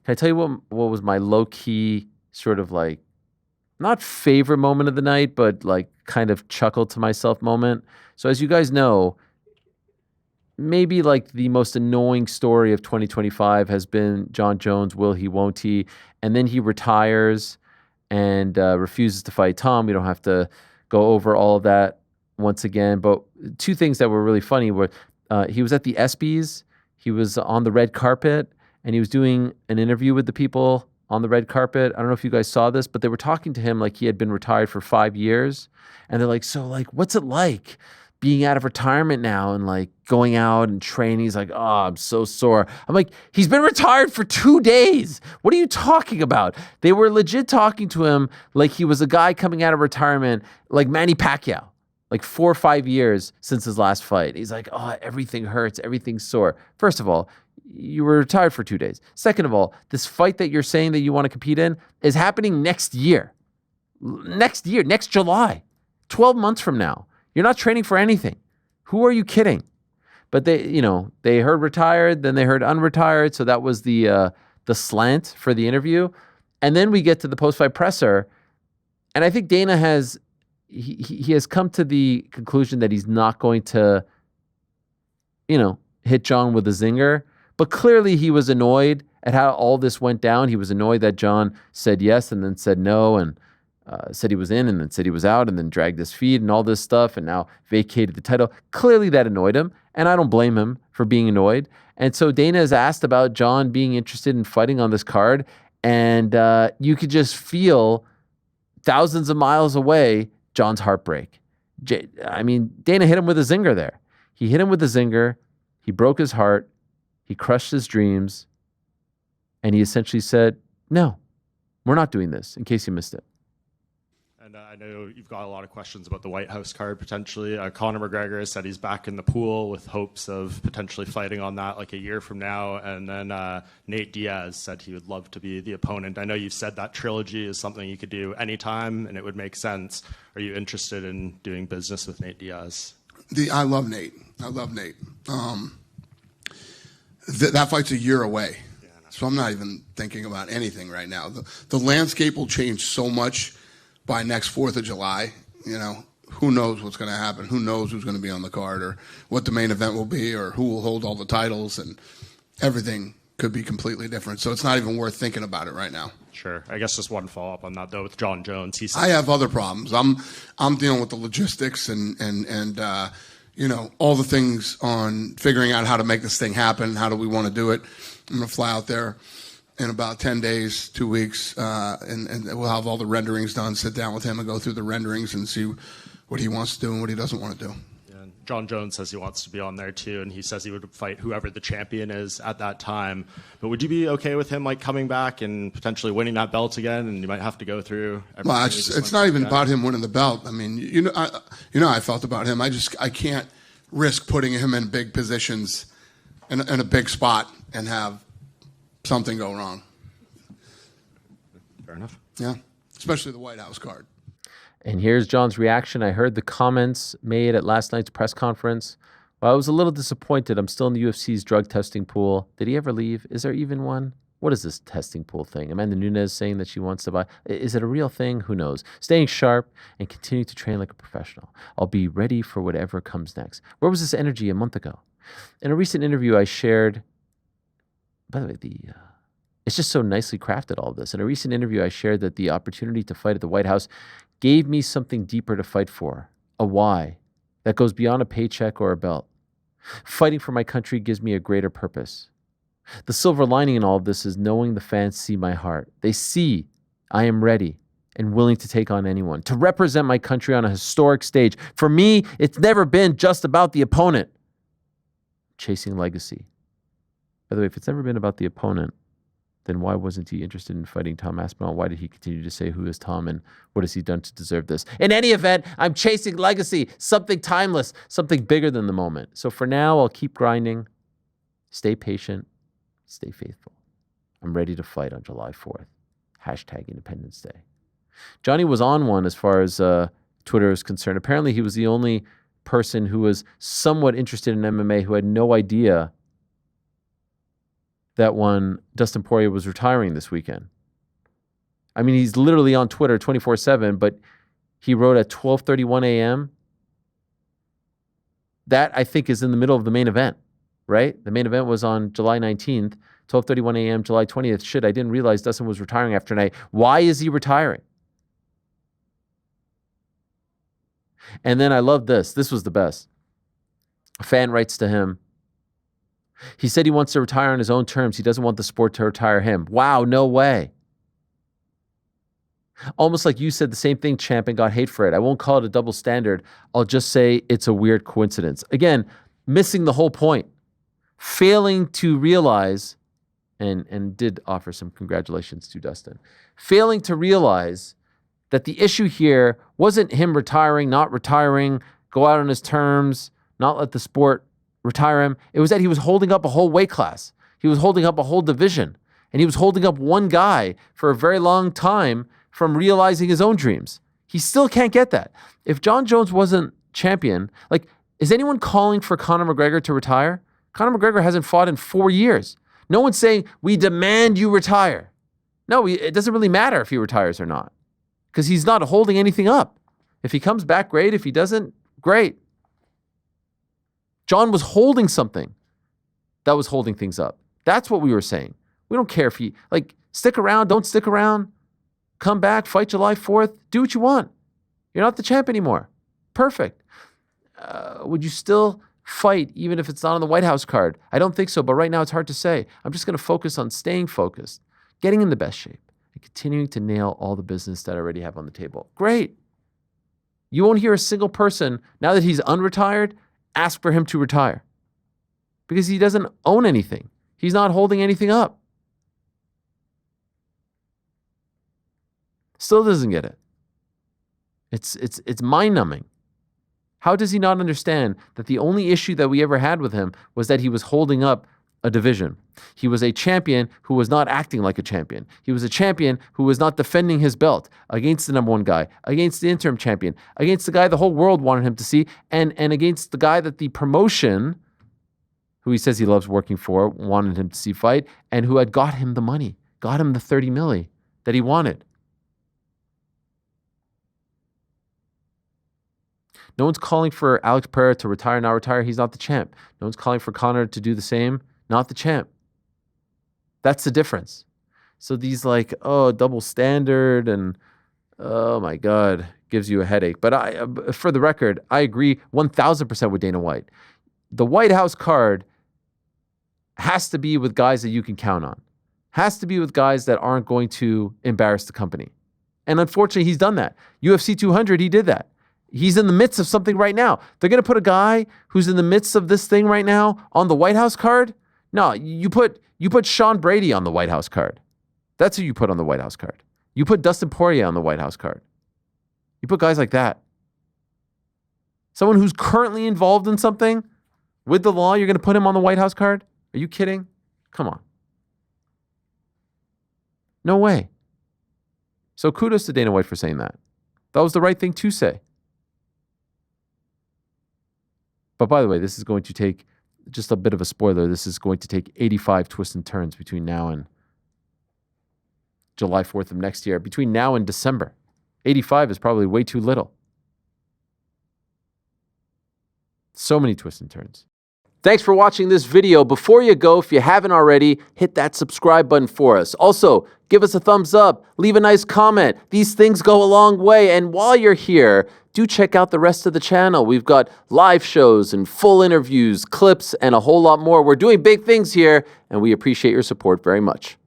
Can I tell you what was my low key sort of like not favorite moment of the night, but like kind of chuckle to myself moment? So as you guys know, maybe like the most annoying story of 2025 has been Jon Jones, will he, won't he? And then he retires and refuses to fight Tom. We don't have to go over all of that once again. But two things that were really funny were he was at the ESPYs, he was on the red carpet, and he was doing an interview with the people on the red carpet. I don't know if you guys saw this, but they were talking to him like he had been retired for 5 years. And they're like, so like, what's it like being out of retirement now and like going out and training? He's like, oh, I'm so sore. I'm like, he's been retired for 2 days. What are you talking about? They were legit talking to him like he was a guy coming out of retirement, like Manny Pacquiao, like 4 or 5 years since his last fight. He's like, oh, everything hurts. Everything's sore. First of all, you were retired for 2 days. Second of all, this fight that you're saying that you want to compete in is happening next year. Next July, 12 months from now. You're not training for anything. Who are you kidding? But they heard retired, then they heard unretired. So that was the slant for the interview. And then we get to the post-fight presser. And I think Dana has come to the conclusion that he's not going to, hit Jon with a zinger. But clearly he was annoyed at how all this went down. He was annoyed that Jon said yes and then said no and said he was in and then said he was out and then dragged his feet and all this stuff and now vacated the title. Clearly that annoyed him, and I don't blame him for being annoyed. And so Dana has asked about Jon being interested in fighting on this card, and you could just feel thousands of miles away Jon's heartbreak. Dana hit him with a zinger there. He hit him with a zinger. He broke his heart. He crushed his dreams. And he essentially said, no, we're not doing this, in case you missed it. And I know you've got a lot of questions about the White House card potentially. Conor McGregor has said he's back in the pool with hopes of potentially fighting on that like a year from now. And then Nate Diaz said he would love to be the opponent. I know you've said that trilogy is something you could do anytime and it would make sense. Are you interested in doing business with Nate Diaz? I love Nate. That fight's a year away. Yeah, so I'm not even thinking about anything right now. The landscape will change so much by next 4th of July. Who knows what's going to happen? Who knows who's going to be on the card or what the main event will be or who will hold all the titles, and everything could be completely different. So it's not even worth thinking about it right now. Sure. I guess just one follow-up on that, though, with Jon Jones. I have other problems. I'm dealing with the logistics and all the things on figuring out how to make this thing happen. How do we want to do it? I'm going to fly out there in about 10 days, 2 weeks, and we'll have all the renderings done, sit down with him and go through the renderings and see what he wants to do and what he doesn't want to do. Yeah, Jon Jones says he wants to be on there too, and he says he would fight whoever the champion is at that time. But would you be okay with him like coming back and potentially winning that belt again, and you might have to go through everything? Well, it's not even about him winning the belt. I mean, I felt about him. I can't risk putting him in big positions in a big spot and have something go wrong. Fair enough. Yeah, especially the White House card. And here's Jon's reaction. I heard the comments made at last night's press conference. Well, I was a little disappointed. I'm still in the UFC's drug testing pool. Did he ever leave? Is there even one? What is this testing pool thing? Amanda Nunes saying that she wants to buy. Is it a real thing? Who knows? Staying sharp and continue to train like a professional. I'll be ready for whatever comes next. Where was this energy a month ago? In a recent interview I shared, by the way, it's just so nicely crafted, all this. In a recent interview I shared that the opportunity to fight at the White House gave me something deeper to fight for, a why that goes beyond a paycheck or a belt. Fighting for my country gives me a greater purpose. The silver lining in all of this is knowing the fans see my heart. They see I am ready and willing to take on anyone, to represent my country on a historic stage. For me, it's never been just about the opponent. Chasing legacy. By the way, if it's never been about the opponent, then why wasn't he interested in fighting Tom Aspinall? Why did he continue to say, who is Tom and what has he done to deserve this? In any event, I'm chasing legacy, something timeless, something bigger than the moment. So for now, I'll keep grinding, stay patient, stay faithful. I'm ready to fight on July 4th. # Independence Day. Johnny was on one as far as Twitter is concerned. Apparently, he was the only person who was somewhat interested in MMA who had no idea that when Dustin Poirier was retiring this weekend. I mean, he's literally on Twitter 24/7, but he wrote at 12:31 a.m. That, I think, is in the middle of the main event, right? The main event was on July 19th, 12:31 a.m., July 20th. Shit, I didn't realize Dustin was retiring after tonight. Why is he retiring? And then I love this. This was the best. A fan writes to him. He said he wants to retire on his own terms. He doesn't want the sport to retire him. Wow, no way. Almost like you said the same thing, champ, and got hate for it. I won't call it a double standard. I'll just say it's a weird coincidence. Again, missing the whole point. Failing to realize, and did offer some congratulations to Dustin, failing to realize that the issue here wasn't him retiring, not retiring, go out on his terms, not let the sport retire him. It was that he was holding up a whole weight class. He was holding up a whole division. And he was holding up one guy for a very long time from realizing his own dreams. He still can't get that. If Jon Jones wasn't champion, like, is anyone calling for Conor McGregor to retire? Conor McGregor hasn't fought in 4 years. No one's saying, we demand you retire. No, it doesn't really matter if he retires or not, because he's not holding anything up. If he comes back, great. If he doesn't, great. Jon was holding something that was holding things up. That's what we were saying. We don't care if he, like, stick around, don't stick around, come back, fight July 4th, do what you want. You're not the champ anymore. Perfect. Would you still fight even if it's not on the White House card? I don't think so, but right now it's hard to say. I'm just going to focus on staying focused, getting in the best shape, and continuing to nail all the business that I already have on the table. Great. You won't hear a single person, now that he's unretired, ask for him to retire, because he doesn't own anything. He's not holding anything up. Still doesn't get it. It's mind-numbing. How does he not understand that the only issue that we ever had with him was that he was holding up a division? He was a champion who was not acting like a champion. He was a champion who was not defending his belt against the number one guy, against the interim champion, against the guy the whole world wanted him to see, and against the guy that the promotion, who he says he loves working for, wanted him to see fight, and who had got him the money, got him the 30 milli that he wanted. No one's calling for Alex Pereira to retire, not retire. He's not the champ. No one's calling for Conor to do the same, not the champ. That's the difference. So these like, oh, double standard and, oh my God, gives you a headache. But for the record, I agree 1,000% with Dana White. The White House card has to be with guys that you can count on. Has to be with guys that aren't going to embarrass the company. And unfortunately, he's done that. UFC 200, he did that. He's in the midst of something right now. They're going to put a guy who's in the midst of this thing right now on the White House card? No, you put Sean Brady on the White House card. That's who you put on the White House card. You put Dustin Poirier on the White House card. You put guys like that. Someone who's currently involved in something with the law, you're going to put him on the White House card? Are you kidding? Come on. No way. So kudos to Dana White for saying that. That was the right thing to say. But by the way, this is going to take, just a bit of a spoiler, this is going to take 85 twists and turns between now and July 4th of next year. Between now and December. 85 is probably way too little. So many twists and turns. Thanks for watching this video. Before you go, if you haven't already, hit that subscribe button for us. Also, give us a thumbs up, leave a nice comment. These things go a long way. And while you're here, do check out the rest of the channel. We've got live shows and full interviews, clips, and a whole lot more. We're doing big things here, and we appreciate your support very much.